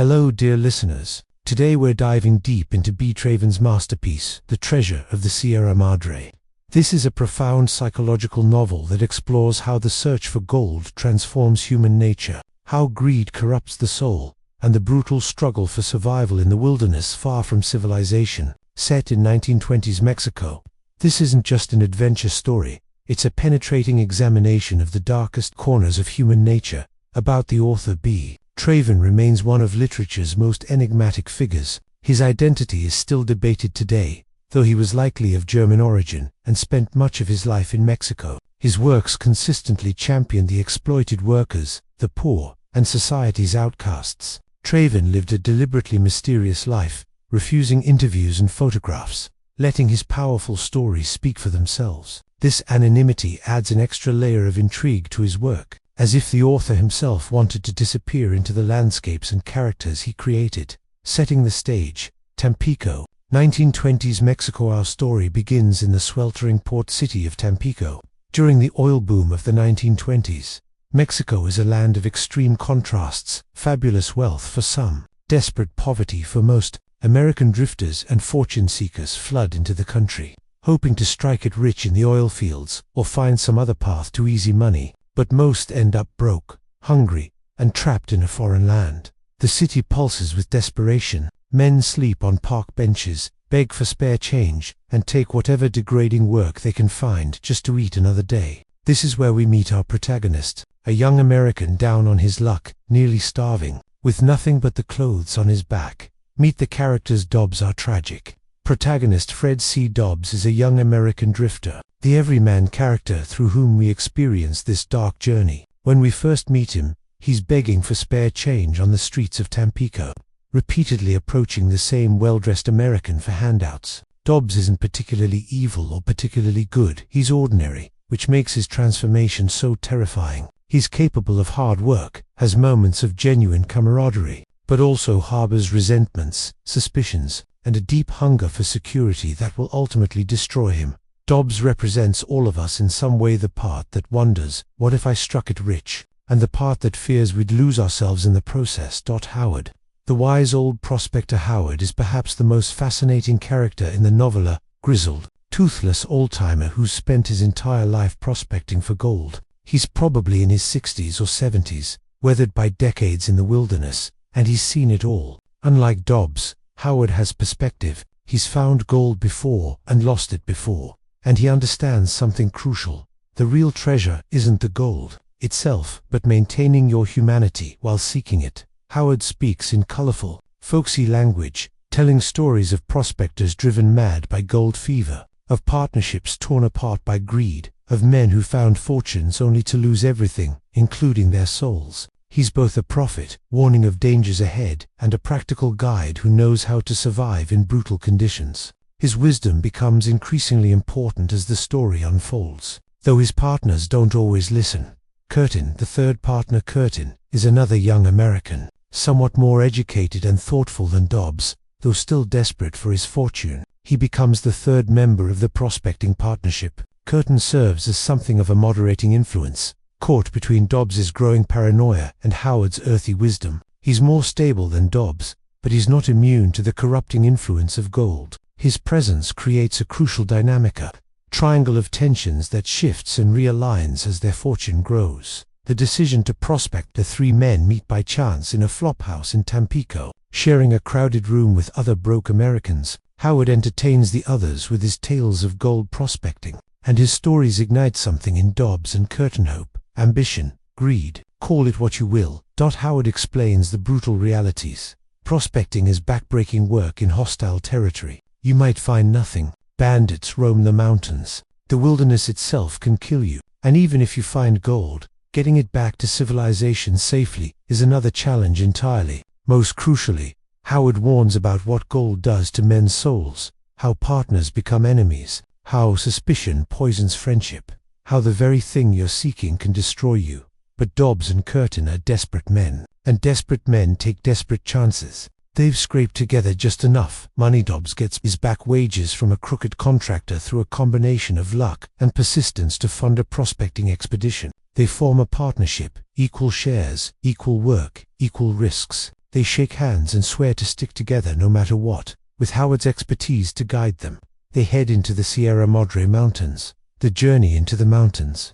Hello dear listeners, today we're diving deep into Traven's masterpiece, The Treasure of the Sierra Madre. This is a profound psychological novel that explores how the search for gold transforms human nature, how greed corrupts the soul, and the brutal struggle for survival in the wilderness far from civilization. Set in 1920s Mexico, this isn't just an adventure story, it's a penetrating examination of the darkest corners of human nature. About the author Traven remains one of literature's most enigmatic figures. His identity is still debated today, though he was likely of German origin and spent much of his life in Mexico. His works consistently champion the exploited workers, the poor, and society's outcasts. Traven lived a deliberately mysterious life, refusing interviews and photographs, letting his powerful stories speak for themselves. This anonymity adds an extra layer of intrigue to his work, as if the author himself wanted to disappear into the landscapes and characters he created. Setting the stage, Tampico, 1920s Mexico. Our story begins in the sweltering port city of Tampico. During the oil boom of the 1920s, Mexico is a land of extreme contrasts, fabulous wealth for some, desperate poverty for most. American drifters and fortune seekers flood into the country, hoping to strike it rich in the oil fields or find some other path to easy money. But most end up broke, hungry, and trapped in a foreign land. The city pulses with desperation. Men sleep on park benches, beg for spare change, and take whatever degrading work they can find just to eat another day. This is where we meet our protagonist, a young American down on his luck, nearly starving, with nothing but the clothes on his back. Meet the characters. Dobbs. Our tragic protagonist Fred C. Dobbs is a young American drifter, the everyman character through whom we experience this dark journey. When we first meet him, he's begging for spare change on the streets of Tampico, repeatedly approaching the same well-dressed American for handouts. Dobbs isn't particularly evil or particularly good, he's ordinary, which makes his transformation so terrifying. He's capable of hard work, has moments of genuine camaraderie, but also harbors resentments, suspicions, and a deep hunger for security that will ultimately destroy him. Dobbs represents all of us in some way: the part that wonders, what if I struck it rich, and the part that fears we'd lose ourselves in the process. Howard, the wise old prospector Howard, is perhaps the most fascinating character in the novel. A grizzled, toothless old-timer who's spent his entire life prospecting for gold. He's probably in his 60s or 70s, weathered by decades in the wilderness, and he's seen it all. Unlike Dobbs, Howard has perspective. He's found gold before and lost it before. And he understands something crucial. The real treasure isn't the gold itself, but maintaining your humanity while seeking it. Howard speaks in colorful, folksy language, telling stories of prospectors driven mad by gold fever, of partnerships torn apart by greed, of men who found fortunes only to lose everything, including their souls. He's both a prophet, warning of dangers ahead, and a practical guide who knows how to survive in brutal conditions. His wisdom becomes increasingly important as the story unfolds, though his partners don't always listen. Curtin, the third partner. Curtin is another young American, somewhat more educated and thoughtful than Dobbs, though still desperate for his fortune. He becomes the third member of the prospecting partnership. Curtin serves as something of a moderating influence, caught between Dobbs's growing paranoia and Howard's earthy wisdom. He's more stable than Dobbs, but he's not immune to the corrupting influence of gold. His presence creates a crucial dynamic, a triangle of tensions that shifts and realigns as their fortune grows. The decision to prospect. The three men meet by chance in a flophouse in Tampico. Sharing a crowded room with other broke Americans, Howard entertains the others with his tales of gold prospecting, and his stories ignite something in Dobbs and Curtin: hope, ambition, greed, call it what you will. Howard explains the brutal realities. Prospecting is backbreaking work in hostile territory. You might find nothing. Bandits roam the mountains. The wilderness itself can kill you. And even if you find gold, getting it back to civilization safely is another challenge entirely. Most crucially, Howard warns about what gold does to men's souls, how partners become enemies, how suspicion poisons friendship, how the very thing you're seeking can destroy you. But Dobbs and Curtin are desperate men, and desperate men take desperate chances. They've scraped together just enough money. Dobbs gets his back wages from a crooked contractor through a combination of luck and persistence to fund a prospecting expedition. They form a partnership, equal shares, equal work, equal risks. They shake hands and swear to stick together no matter what. With Howard's expertise to guide them, they head into the Sierra Madre mountains. The journey into the mountains.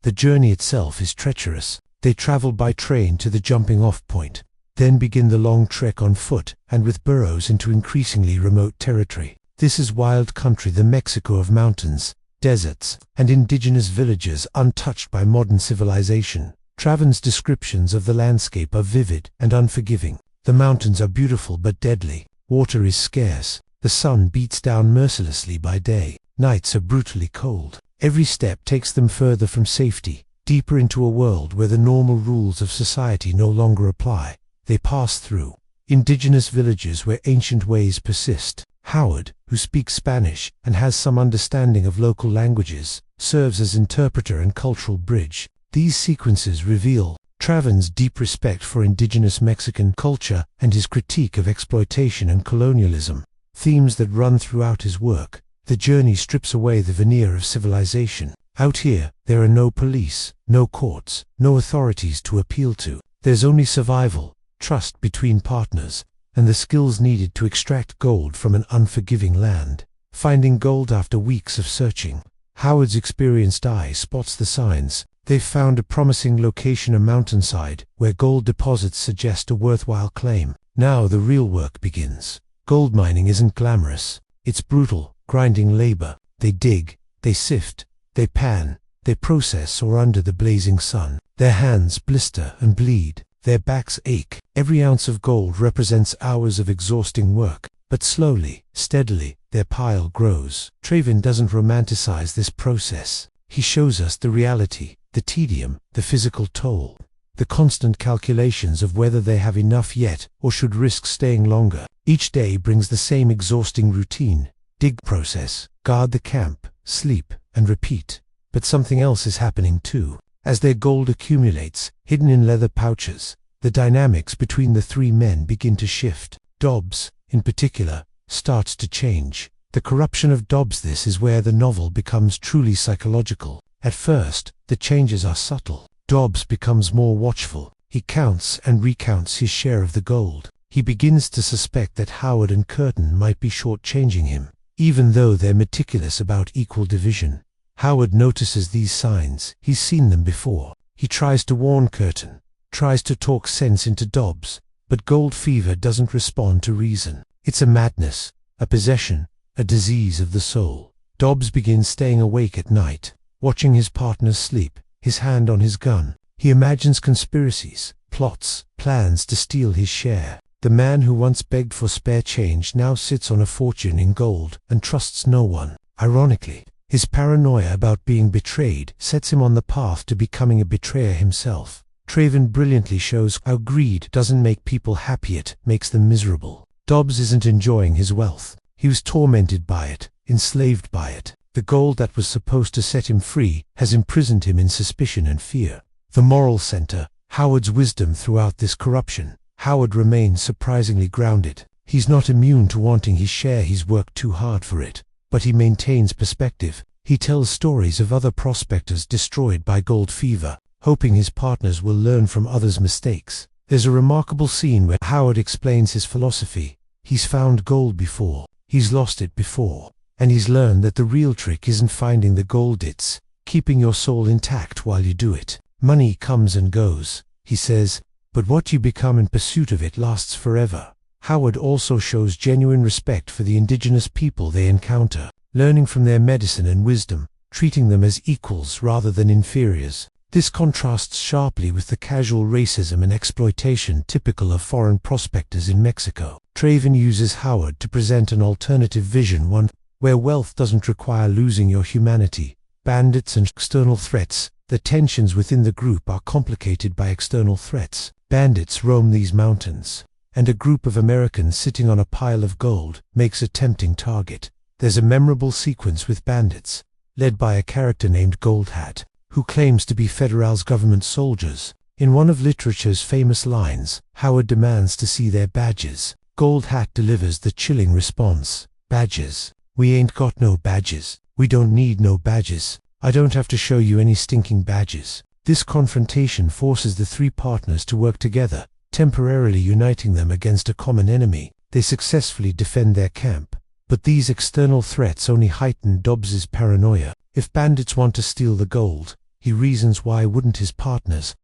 The journey itself is treacherous. They travel by train to the jumping-off point, then begin the long trek on foot and with burros into increasingly remote territory. This is wild country, the Mexico of mountains, deserts, and indigenous villages untouched by modern civilization. Traven's descriptions of the landscape are vivid and unforgiving. The mountains are beautiful but deadly. Water is scarce. The sun beats down mercilessly by day. Nights are brutally cold. Every step takes them further from safety, deeper into a world where the normal rules of society no longer apply. They pass through indigenous villages where ancient ways persist. Howard, who speaks Spanish and has some understanding of local languages, serves as interpreter and cultural bridge. These sequences reveal Traven's deep respect for indigenous Mexican culture and his critique of exploitation and colonialism, themes that run throughout his work. The journey strips away the veneer of civilization. Out here, there are no police, no courts, no authorities to appeal to. There's only survival, trust between partners, and the skills needed to extract gold from an unforgiving land. Finding gold after weeks of searching. Howard's experienced eye spots the signs. They've found a promising location, a mountainside, where gold deposits suggest a worthwhile claim. Now the real work begins. Gold mining isn't glamorous. It's brutal, grinding labor. They dig, they sift, they pan, they process or under the blazing sun. Their hands blister and bleed. Their backs ache. Every ounce of gold represents hours of exhausting work. But slowly, steadily, their pile grows. Traven doesn't romanticize this process. He shows us the reality, the tedium, the physical toll, the constant calculations of whether they have enough yet or should risk staying longer. Each day brings the same exhausting routine. Dig, process, guard the camp, sleep, and repeat. But something else is happening too. As their gold accumulates, hidden in leather pouches, the dynamics between the three men begin to shift. Dobbs, in particular, starts to change. The corruption of Dobbs. This is where the novel becomes truly psychological. At first, the changes are subtle. Dobbs becomes more watchful. He counts and recounts his share of the gold. He begins to suspect that Howard and Curtin might be shortchanging him, even though they're meticulous about equal division. Howard notices these signs. He's seen them before. He tries to warn Curtin, tries to talk sense into Dobbs, but gold fever doesn't respond to reason. It's a madness, a possession, a disease of the soul. Dobbs begins staying awake at night, watching his partners sleep, his hand on his gun. He imagines conspiracies, plots, plans to steal his share. The man who once begged for spare change now sits on a fortune in gold and trusts no one. Ironically, his paranoia about being betrayed sets him on the path to becoming a betrayer himself. Traven brilliantly shows how greed doesn't make people happy, it makes them miserable. Dobbs isn't enjoying his wealth. He was tormented by it, enslaved by it. The gold that was supposed to set him free has imprisoned him in suspicion and fear. The moral center, Howard's wisdom throughout this corruption. Howard remains surprisingly grounded. He's not immune to wanting his share. He's worked too hard for it. But he maintains perspective. He tells stories of other prospectors destroyed by gold fever, hoping his partners will learn from others' mistakes. There's a remarkable scene where Howard explains his philosophy. He's found gold before. He's lost it before. And he's learned that the real trick isn't finding the gold, it's keeping your soul intact while you do it. Money comes and goes, he says, but what you become in pursuit of it lasts forever. Howard also shows genuine respect for the indigenous people they encounter, learning from their medicine and wisdom, treating them as equals rather than inferiors. This contrasts sharply with the casual racism and exploitation typical of foreign prospectors in Mexico. Traven uses Howard to present an alternative vision, one where wealth doesn't require losing your humanity. Bandits and external threats. The tensions within the group are complicated by external threats. Bandits roam these mountains, and a group of Americans sitting on a pile of gold makes a tempting target. There's a memorable sequence with bandits, led by a character named Gold Hat, who claims to be Federal's government soldiers. In one of literature's famous lines, Howard demands to see their badges. Gold Hat delivers the chilling response: "Badges? We ain't got no badges. We don't need no badges. I don't have to show you any stinking badges." This confrontation forces the three partners to work together, temporarily uniting them against a common enemy. They successfully defend their camp. But these external threats only heighten Dobbs's paranoia. If bandits want to steal the gold, he reasons, why wouldn't his partners?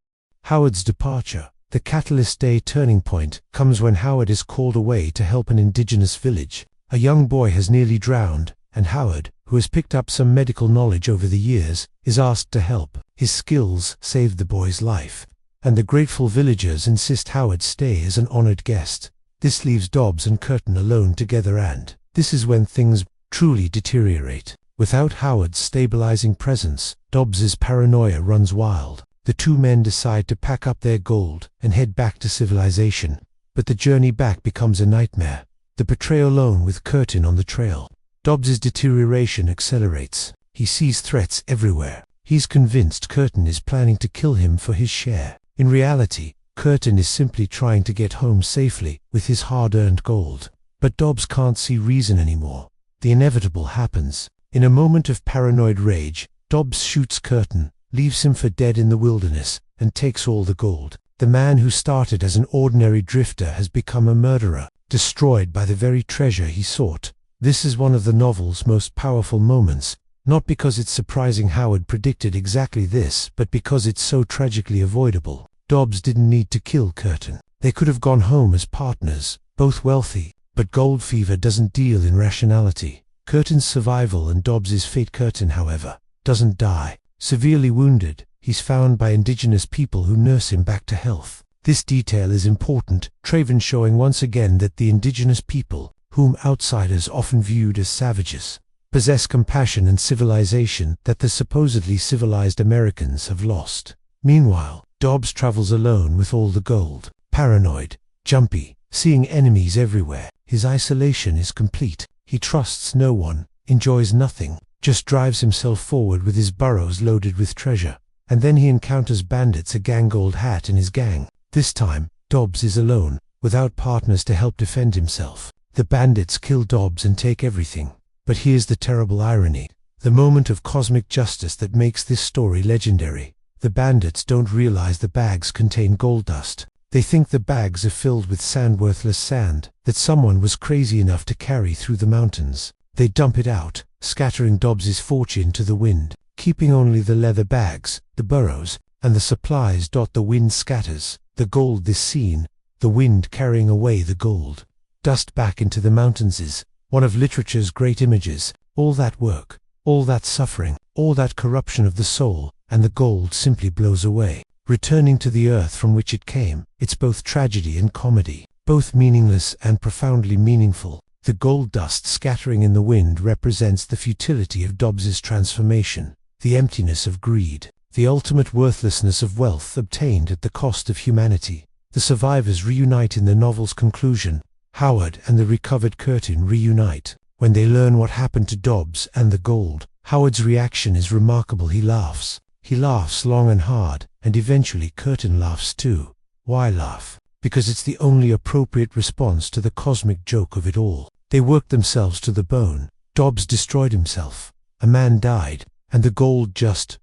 Howard's departure. The Catalyst Day turning point comes when Howard is called away to help an indigenous village. A young boy has nearly drowned, and Howard, who has picked up some medical knowledge over the years, is asked to help. His skills saved the boy's life, and the grateful villagers insist Howard stay as an honored guest. This leaves Dobbs and Curtin alone together, and this is when things truly deteriorate. Without Howard's stabilizing presence, Dobbs's paranoia runs wild. The two men decide to pack up their gold and head back to civilization, but the journey back becomes a nightmare. The betrayal alone with Curtin on the trail. Dobbs's deterioration accelerates. He sees threats everywhere. He's convinced Curtin is planning to kill him for his share. In reality, Curtin is simply trying to get home safely with his hard-earned gold. But Dobbs can't see reason anymore. The inevitable happens. In a moment of paranoid rage, Dobbs shoots Curtin, leaves him for dead in the wilderness, and takes all the gold. The man who started as an ordinary drifter has become a murderer, destroyed by the very treasure he sought. This is one of the novel's most powerful moments, not because it's surprising Howard predicted exactly this, but because it's so tragically avoidable. Dobbs didn't need to kill Curtin. They could have gone home as partners, both wealthy, but gold fever doesn't deal in rationality. Curtin's survival and Dobbs's fate. Curtin, however, doesn't die. Severely wounded, he's found by indigenous people who nurse him back to health. This detail is important, Traven showing once again that the indigenous people, whom outsiders often viewed as savages, possess compassion and civilization that the supposedly civilized Americans have lost. Meanwhile, Dobbs travels alone with all the gold. Paranoid, jumpy, seeing enemies everywhere. His isolation is complete. He trusts no one, enjoys nothing, just drives himself forward with his burros loaded with treasure. And then he encounters bandits, a Gangold hat in his gang. This time, Dobbs is alone, without partners to help defend himself. The bandits kill Dobbs and take everything. But here's the terrible irony. The moment of cosmic justice that makes this story legendary. The bandits don't realize the bags contain gold dust. They think the bags are filled with sand, worthless sand, that someone was crazy enough to carry through the mountains. They dump it out, scattering Dobbs's fortune to the wind, keeping only the leather bags, the burros, and the supplies. The wind scatters the gold. This scene, the wind carrying away the gold dust back into the mountains, is one of literature's great images. All that work, all that suffering, all that corruption of the soul, and the gold simply blows away, returning to the earth from which it came. It's both tragedy and comedy, both meaningless and profoundly meaningful. The gold dust scattering in the wind represents the futility of Dobbs's transformation, the emptiness of greed, the ultimate worthlessness of wealth obtained at the cost of humanity. The survivors reunite in the novel's conclusion. Howard and the recovered Curtin reunite. When they learn what happened to Dobbs and the gold, Howard's reaction is remarkable. He laughs. He laughs long and hard, and eventually Curtin laughs too. Why laugh? Because it's the only appropriate response to the cosmic joke of it all. They worked themselves to the bone. Dobbs destroyed himself. A man died, and the gold just ...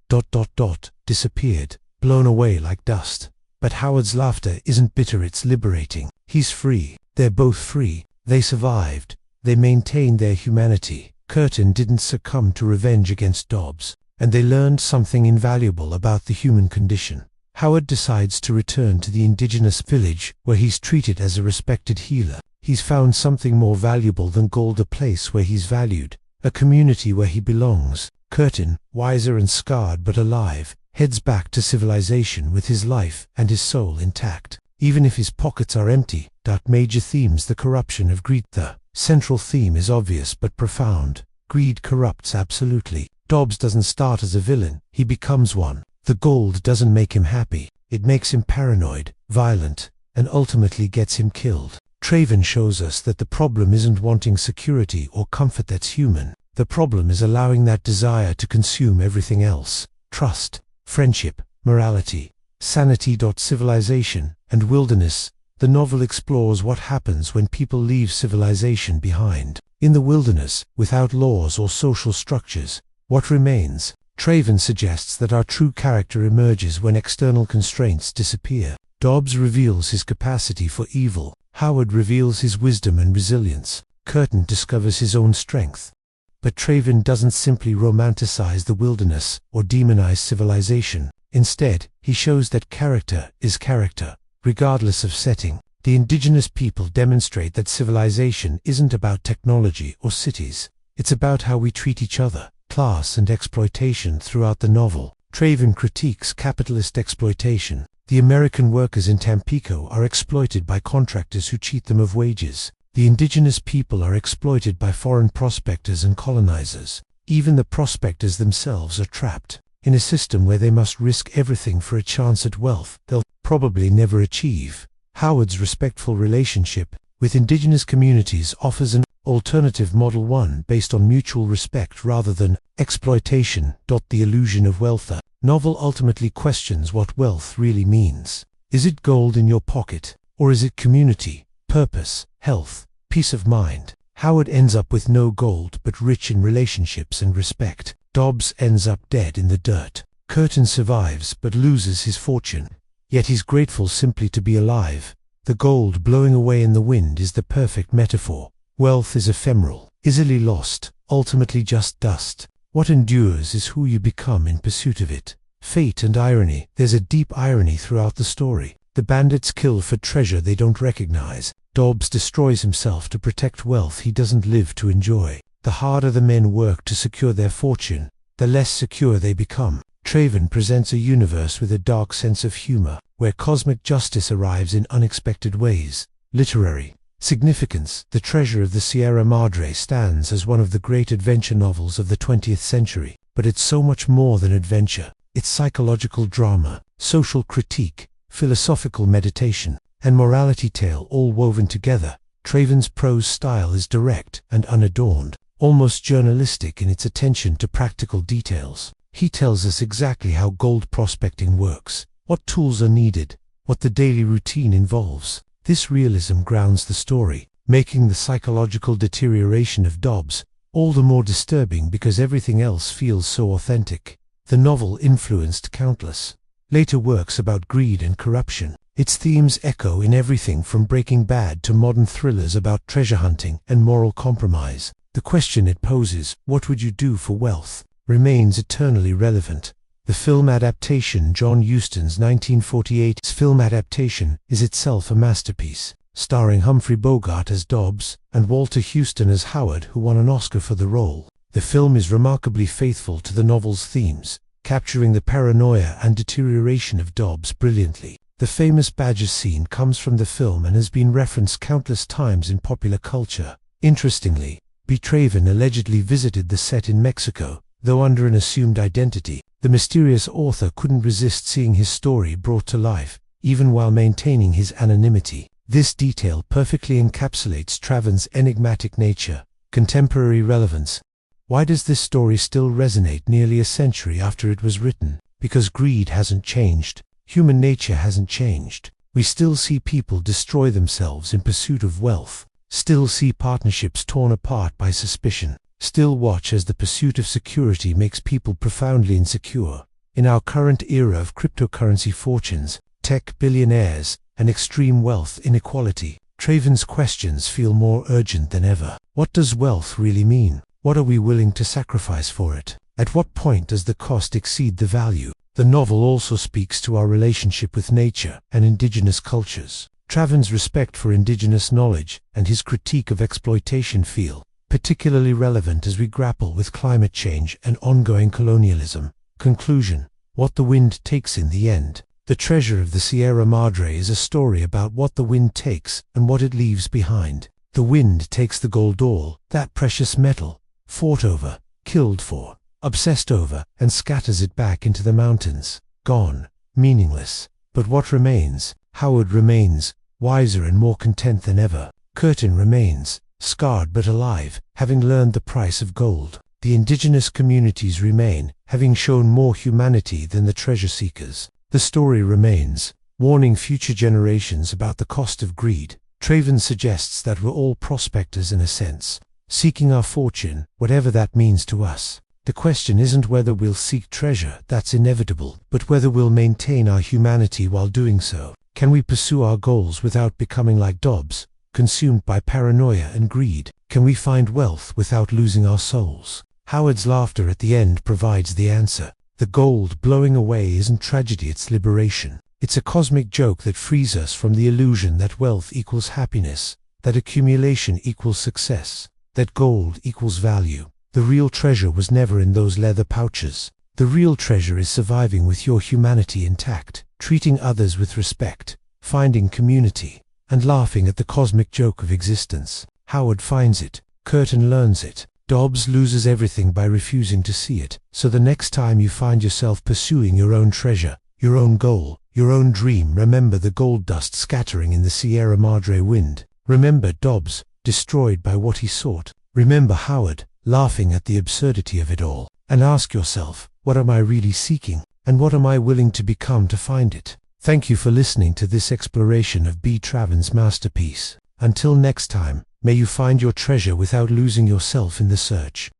disappeared, blown away like dust. But Howard's laughter isn't bitter, it's liberating. He's free. They're both free. They survived. They maintained their humanity. Curtin didn't succumb to revenge against Dobbs, and they learned something invaluable about the human condition. Howard decides to return to the indigenous village, where he's treated as a respected healer. He's found something more valuable than gold, a place where he's valued, a community where he belongs. Curtin, wiser and scarred but alive, heads back to civilization with his life and his soul intact, even if his pockets are empty. Major themes: the corruption of greed. The central theme is obvious but profound. Greed corrupts absolutely. Dobbs doesn't start as a villain, he becomes one. The gold doesn't make him happy, it makes him paranoid, violent, and ultimately gets him killed. Traven shows us that the problem isn't wanting security or comfort that's human. The problem is allowing that desire to consume everything else: trust, friendship, morality, sanity. Civilization and wilderness. The novel explores what happens when people leave civilization behind. In the wilderness, without laws or social structures, what remains? Traven suggests that our true character emerges when external constraints disappear. Dobbs reveals his capacity for evil. Howard reveals his wisdom and resilience. Curtin discovers his own strength. But Traven doesn't simply romanticize the wilderness or demonize civilization. Instead, he shows that character is character, regardless of setting. The indigenous people demonstrate that civilization isn't about technology or cities. It's about how we treat each other. Class and exploitation throughout the novel. Traven critiques capitalist exploitation. The American workers in Tampico are exploited by contractors who cheat them of wages. The indigenous people are exploited by foreign prospectors and colonizers. Even the prospectors themselves are trapped in a system where they must risk everything for a chance at wealth they'll probably never achieve. Howard's respectful relationship with indigenous communities offers an alternative model, one based on mutual respect rather than exploitation. The illusion of wealth. The novel ultimately questions what wealth really means. Is it gold in your pocket, or is it community, purpose, health, peace of mind? Howard ends up with no gold but rich in relationships and respect. Dobbs ends up dead in the dirt. Curtin survives but loses his fortune. Yet he's grateful simply to be alive. The gold blowing away in the wind is the perfect metaphor. Wealth is ephemeral, easily lost, ultimately just dust. What endures is who you become in pursuit of it. Fate and irony. There's a deep irony throughout the story. The bandits kill for treasure they don't recognize. Dobbs destroys himself to protect wealth he doesn't live to enjoy. The harder the men work to secure their fortune, the less secure they become. Traven presents a universe with a dark sense of humor, where cosmic justice arrives in unexpected ways. Literary significance. The Treasure of the Sierra Madre stands as one of the great adventure novels of the 20th century, but it's so much more than adventure. It's psychological drama, social critique, philosophical meditation, and morality tale all woven together. Traven's prose style is direct and unadorned, almost journalistic in its attention to practical details. He tells us exactly how gold prospecting works, what tools are needed, what the daily routine involves. This realism grounds the story, making the psychological deterioration of Dobbs all the more disturbing because everything else feels so authentic. The novel influenced countless later works about greed and corruption. Its themes echo in everything from Breaking Bad to modern thrillers about treasure hunting and moral compromise. The question it poses, what would you do for wealth, remains eternally relevant. The film adaptation. John Huston's 1948 film adaptation is itself a masterpiece, starring Humphrey Bogart as Dobbs and Walter Huston as Howard, who won an Oscar for the role. The film is remarkably faithful to the novel's themes, capturing the paranoia and deterioration of Dobbs brilliantly. The famous badger scene comes from the film and has been referenced countless times in popular culture. Interestingly, Traven allegedly visited the set in Mexico, though under an assumed identity. The mysterious author couldn't resist seeing his story brought to life, even while maintaining his anonymity. This detail perfectly encapsulates Traven's enigmatic nature. Contemporary relevance. Why does this story still resonate nearly a century after it was written? Because greed hasn't changed. Human nature hasn't changed. We still see people destroy themselves in pursuit of wealth, still see partnerships torn apart by suspicion, still watch as the pursuit of security makes people profoundly insecure. In our current era of cryptocurrency fortunes, tech billionaires, and extreme wealth inequality, Traven's questions feel more urgent than ever. What does wealth really mean? What are we willing to sacrifice for it? At what point does the cost exceed the value? The novel also speaks to our relationship with nature and indigenous cultures. Traven's respect for indigenous knowledge and his critique of exploitation feel particularly relevant as we grapple with climate change and ongoing colonialism. Conclusion. What the wind takes in the end. The Treasure of the Sierra Madre is a story about what the wind takes and what it leaves behind. The wind takes the gold ore, that precious metal, fought over, killed for, obsessed over, and scatters it back into the mountains. Gone, meaningless. But what remains? Howard remains, wiser and more content than ever. Curtin remains, scarred but alive, having learned the price of gold. The indigenous communities remain, having shown more humanity than the treasure seekers. The story remains, warning future generations about the cost of greed. Traven suggests that we're all prospectors in a sense, seeking our fortune, whatever that means to us. The question isn't whether we'll seek treasure, that's inevitable, but whether we'll maintain our humanity while doing so. Can we pursue our goals without becoming like Dobbs, consumed by paranoia and greed? Can we find wealth without losing our souls? Howard's laughter at the end provides the answer. The gold blowing away isn't tragedy, it's liberation. It's a cosmic joke that frees us from the illusion that wealth equals happiness, that accumulation equals success, that gold equals value. The real treasure was never in those leather pouches. The real treasure is surviving with your humanity intact, treating others with respect, finding community, and laughing at the cosmic joke of existence. Howard finds it, Curtin learns it, Dobbs loses everything by refusing to see it. So the next time you find yourself pursuing your own treasure, your own goal, your own dream, remember the gold dust scattering in the Sierra Madre wind. Remember Dobbs, destroyed by what he sought. Remember Howard, laughing at the absurdity of it all. And ask yourself, what am I really seeking? And what am I willing to become to find it? Thank you for listening to this exploration of B. Traven's masterpiece. Until next time, may you find your treasure without losing yourself in the search.